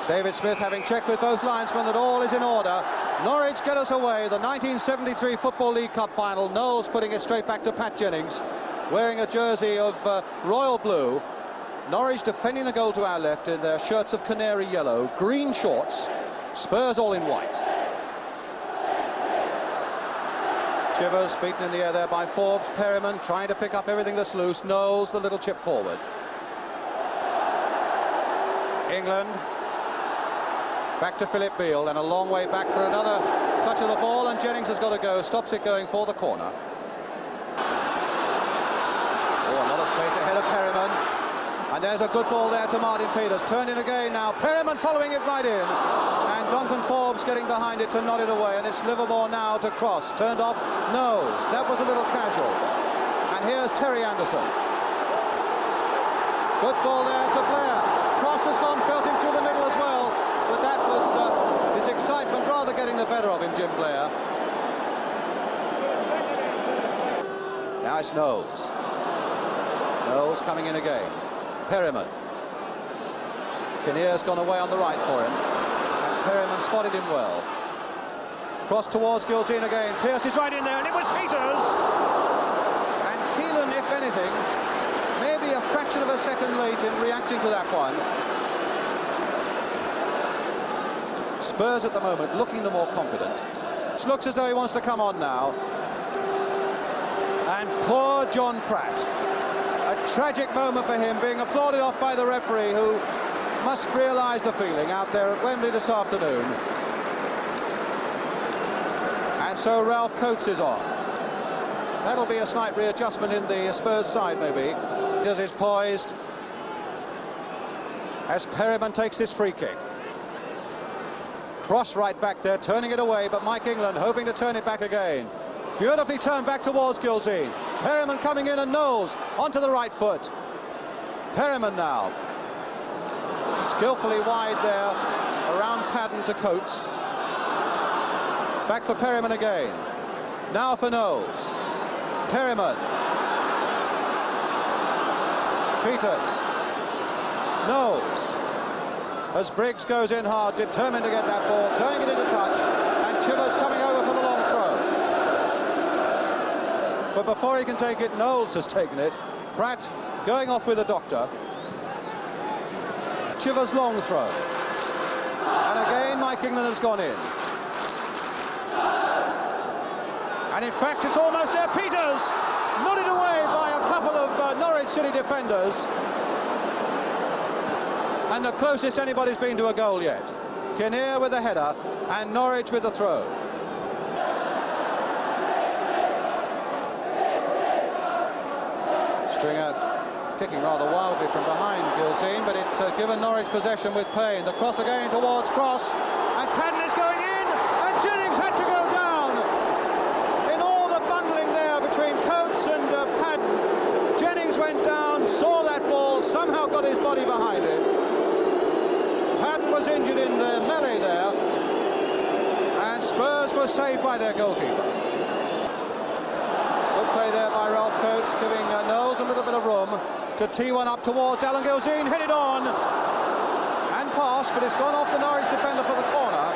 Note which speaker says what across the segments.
Speaker 1: David Smith having checked with both linesmen that all is in order. Norwich get us away. The 1973 Football League Cup final. Knowles putting it straight back to Pat Jennings, wearing a jersey of royal blue. Norwich defending the goal to our left in their shirts of canary yellow, green shorts. Spurs all in white. Chivers beaten in the air there by Forbes. Perryman trying to pick up everything that's loose. Knowles the little chip forward. England back to Philip Beale, and a long way back for another touch of the ball, and Jennings has got to go, stops it going for the corner. Oh, a lot of space ahead of Perryman, and there's a good ball there to Martin Peters. Turned in again now, Perryman following it right in, and Duncan Forbes getting behind it to nod it away, and it's Livermore now to cross, turned off Knowles. That was a little casual, and here's Terry Anderson. Good ball there to Blair. Cross has gone belting through the middle as well, but that was his excitement rather getting the better of him, Jim Blair. Now it's Knowles. Knowles coming in again. Perryman. Kinnear's gone away on the right for him, and Perryman spotted him well. Cross towards Gilzean again. Pearce is right in there, and it was Peters. And Keelan, if anything, maybe a fraction of a second late in reacting to that one. Spurs at the moment looking the more confident. It looks as though he wants to come on now. And poor John Pratt. A tragic moment for him, being applauded off by the referee, who must realise the feeling out there at Wembley this afternoon. And so Ralph Coates is on. That'll be a slight readjustment in the Spurs side, maybe. Peters is poised as Perryman takes this free kick. Cross right back there, turning it away, but Mike England hoping to turn it back again. Beautifully turned back towards Gilzean. Perryman coming in, and Knowles onto the right foot. Perryman now. Skillfully wide there, around Padden to Coates. Back for Perryman again. Now for Knowles. Perryman. Peters. Knowles. As Briggs goes in hard, determined to get that ball, turning it into touch, and Chivers coming over for the long throw. But before he can take it, Knowles has taken it. Pratt going off with the doctor. Chivers' long throw. And again, Mike England has gone in. And in fact, it's almost there. Peters nodded away by a couple of Norwich City defenders. And the closest anybody's been to a goal yet. Kinnear with the header, and Norwich with the throw. Stringer kicking rather wildly from behind Gilzean, but it's given Norwich possession with Payne. The cross again towards Cross, and Padden is going in, and Jennings had to go down. In all the bundling there between Coates and Padden, Jennings went down, saw that ball, somehow got his body behind it. Padden was injured in the melee there, and Spurs were saved by their goalkeeper. Good play there by Ralph Coates, giving Knowles a little bit of room to tee one up towards Alan Gilzean, hit it on, and passed, but it's gone off the Norwich defender for the corner.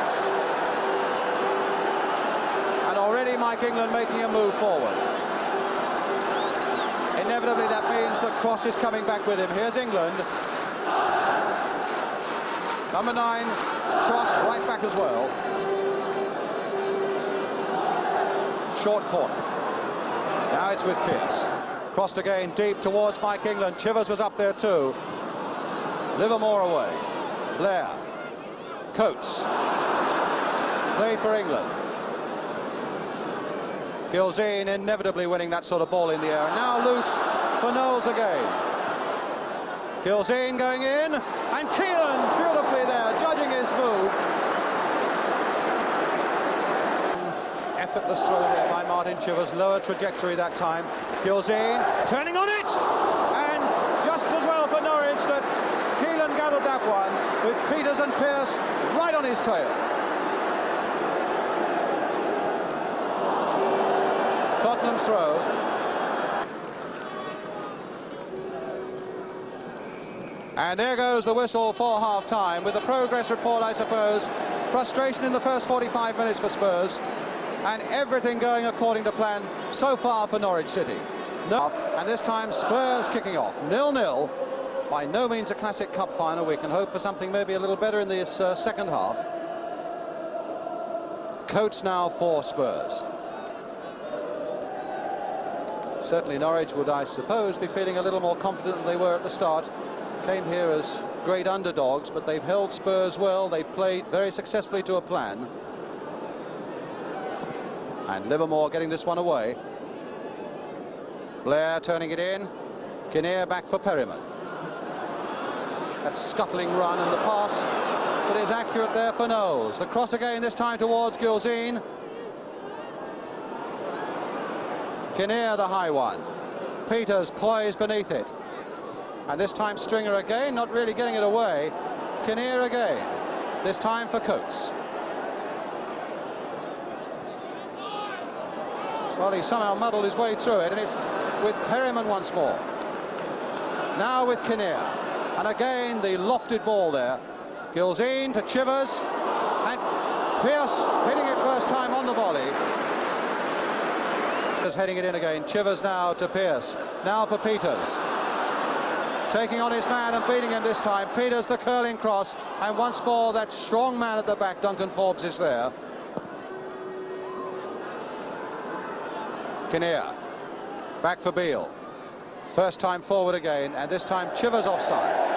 Speaker 1: And already Mike England making a move forward. Inevitably that means that Cross is coming back with him. Here's England. Number 9, Cross right back as well. Short corner. Now it's with Pearce. Crossed again deep towards Mike England. Chivers was up there too. Livermore away. Blair. Coates. Played for England. Gilzean inevitably winning that sort of ball in the air. And now loose for Knowles again. Gilzean going in, and Keelan beautifully there, judging his move. Effortless throw there by Martin Chivers, lower trajectory that time. Gilzean turning on it, and just as well for Norwich that Keelan gathered that one, with Peters and Pearce right on his tail. Tottenham's throw. And there goes the whistle for half-time, with the progress report, I suppose. Frustration in the first 45 minutes for Spurs, and everything going according to plan so far for Norwich City. And this time Spurs kicking off, 0-0. By no means a classic cup final. We can hope for something maybe a little better in this second half. Coates now for Spurs. Certainly Norwich would, I suppose, be feeling a little more confident than they were at the start. Came here as great underdogs, but they've held Spurs well. They've played very successfully to a plan. And Livermore getting this one away. Blair turning it in. Kinnear back for Perryman. That scuttling run and the pass, but is accurate there for Knowles. The cross again, this time towards Gilzean. Kinnear the high one. Peters poised beneath it. And this time Stringer again, not really getting it away. Kinnear again, this time for Coates. Well, he somehow muddled his way through it, and it's with Perryman once more. Now with Kinnear. And again, the lofted ball there. Gilzean to Chivers. And Pearce hitting it first time on the volley. Just heading it in again. Chivers now to Pearce. Now for Peters. Taking on his man and beating him this time. Peters the curling cross. And once more, that strong man at the back, Duncan Forbes, is there. Kinnear. Back for Beale. First time forward again, and this time Chivers offside.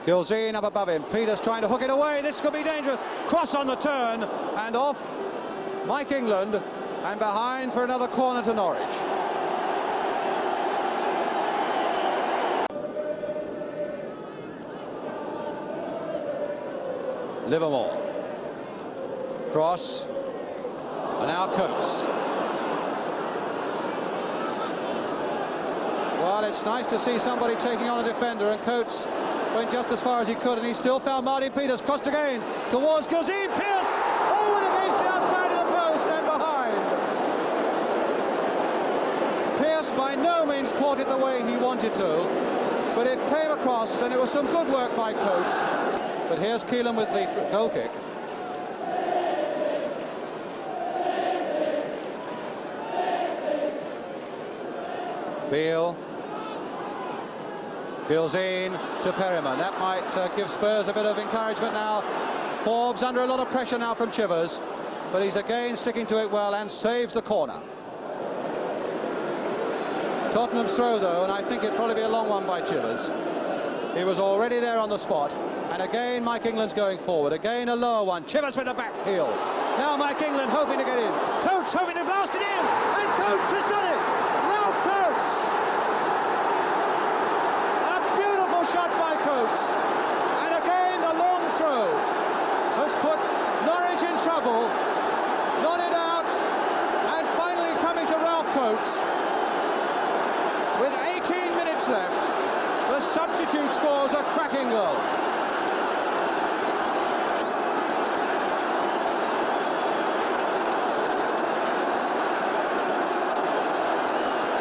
Speaker 1: Gilzean up above him. Peters trying to hook it away. This could be dangerous. Cross on the turn, and off Mike England, and behind for another corner to Norwich. Livermore. Cross. And now Coates. Well, it's nice to see somebody taking on a defender, and Coates went just as far as he could, and he still found Martin Peters. Crossed again towards Gilzean. Pearce forward against the outside of the post and behind. Pearce by no means caught it the way he wanted to, but it came across, and it was some good work by Coates. But here's Keelan with the goal kick. Beale. Gilzean to Perryman. That might give Spurs a bit of encouragement now. Forbes under a lot of pressure now from Chivers, but he's again sticking to it well and saves the corner. Tottenham's throw though, and I think it'd probably be a long one by Chivers. He was already there on the spot, and again Mike England's going forward. Again a lower one. Chivers with the back heel. Now Mike England hoping to get in. Coates hoping to blast it in, and Coates has done it. Ralph Coates. Shot by Coates, and again the long throw has put Norwich in trouble. Nodded out, and finally coming to Ralph Coates. With 18 minutes left, the substitute scores a cracking goal.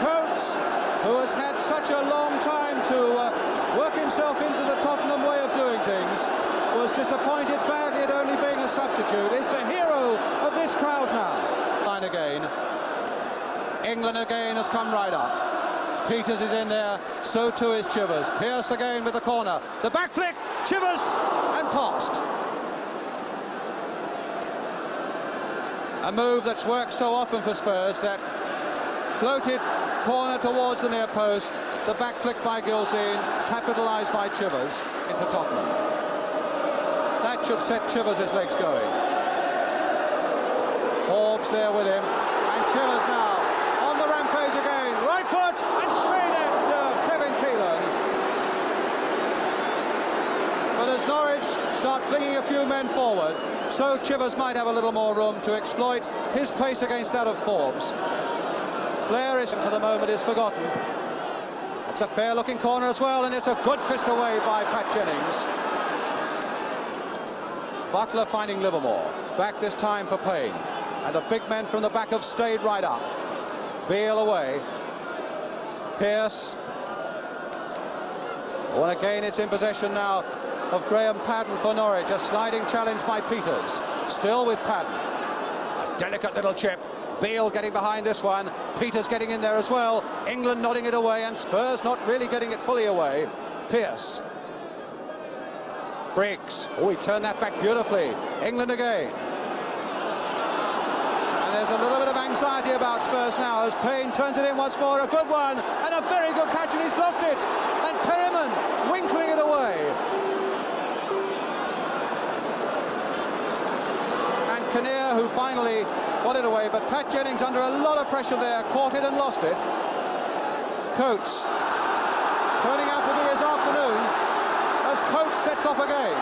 Speaker 1: Coates, who has had such a long time to work himself into the Tottenham way of doing things, was disappointed badly at only being a substitute, is the hero of this crowd now. Line again. England again has come right up. Peters is in there, so too is Chivers. Pearce again with the corner. The back flick, Chivers, and passed. A move that's worked so often for Spurs, that floated corner towards the near post. The back flick by Gilzean, capitalised by Chivers for Tottenham. That should set Chivers' legs going. Forbes there with him, and Chivers now on the rampage again. Right foot and straight at Kevin Keelan. But as Norwich start flinging a few men forward, so Chivers might have a little more room to exploit his pace against that of Forbes. Blair is, for the moment, is forgotten. It's a fair-looking corner as well, and it's a good fist away by Pat Jennings. Butler finding Livermore. Back this time for Payne. And the big men from the back have stayed right up. Beale away. Pearce Pearce. Oh, and again it's in possession now of Graham Paddon for Norwich. A sliding challenge by Peters. Still with Paddon. A delicate little chip. Beale getting behind this one. Peters getting in there as well. England nodding it away, and Spurs not really getting it fully away. Pearce. Briggs. Oh, he turned that back beautifully. England again. And there's a little bit of anxiety about Spurs now as Payne turns it in once more. A good one and a very good catch, and he's lost it. And Perryman winkling it away. And Kinnear, who finally got it away, but Pat Jennings under a lot of pressure there, caught it and lost it. Coates turning out to be his afternoon as Coates sets off again.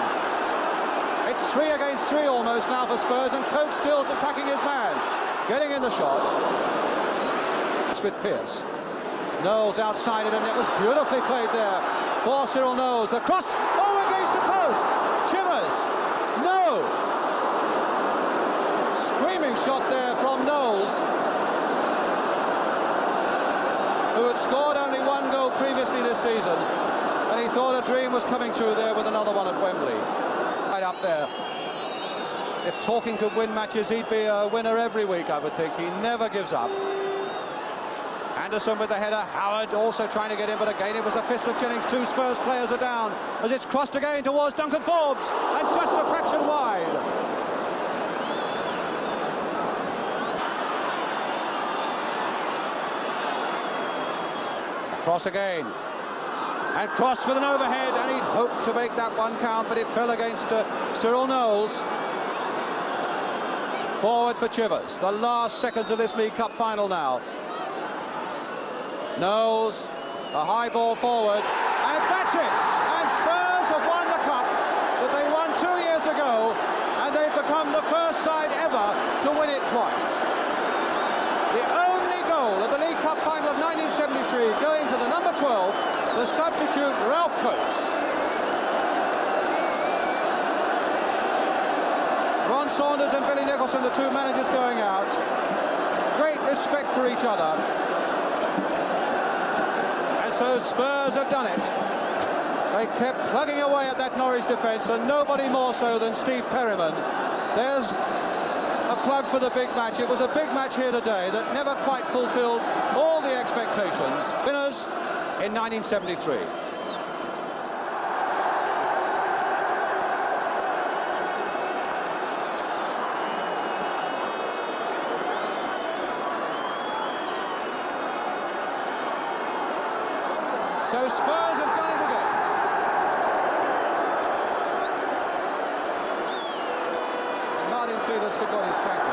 Speaker 1: It's 3 against 3 almost now for Spurs, and Coates still attacking his man, getting in the shot. It's with Pearce. Knowles outside it, and it was beautifully played there for Cyril Knowles. The cross, oh, against the post. Chivers, no. Screaming shot there from Knowles, who had scored only 1 goal previously this season, and he thought a dream was coming true there with another one at Wembley. Right up there. If Talking could win matches, he'd be a winner every week, I would think. He never gives up. Anderson with the header. Howard also trying to get in, but again it was the fist of Jennings. 2 Spurs players are down as it's crossed again towards Duncan Forbes, and just a fraction wide. Cross again, and Cross with an overhead, and he'd hoped to make that one count, but it fell against Cyril Knowles. Forward for Chivers, the last seconds of this League Cup final now. Knowles, a high ball forward, and that's it! And Spurs have won the cup that they won 2 years ago, and they've become the first side ever to win it twice. The only goal of the League Cup final of 1973 going to the number 12, the substitute Ralph Coates. Ron Saunders and Billy Nicholson, the 2 managers going out. Great respect for each other. And so Spurs have done it. They kept plugging away at that Norwich defence, and nobody more so than Steve Perryman. There's a plug for the big match. It was a big match here today that never quite fulfilled all the expectations. Winners in 1973. So Spurs have done it again. Martin Peters forgot his tackle.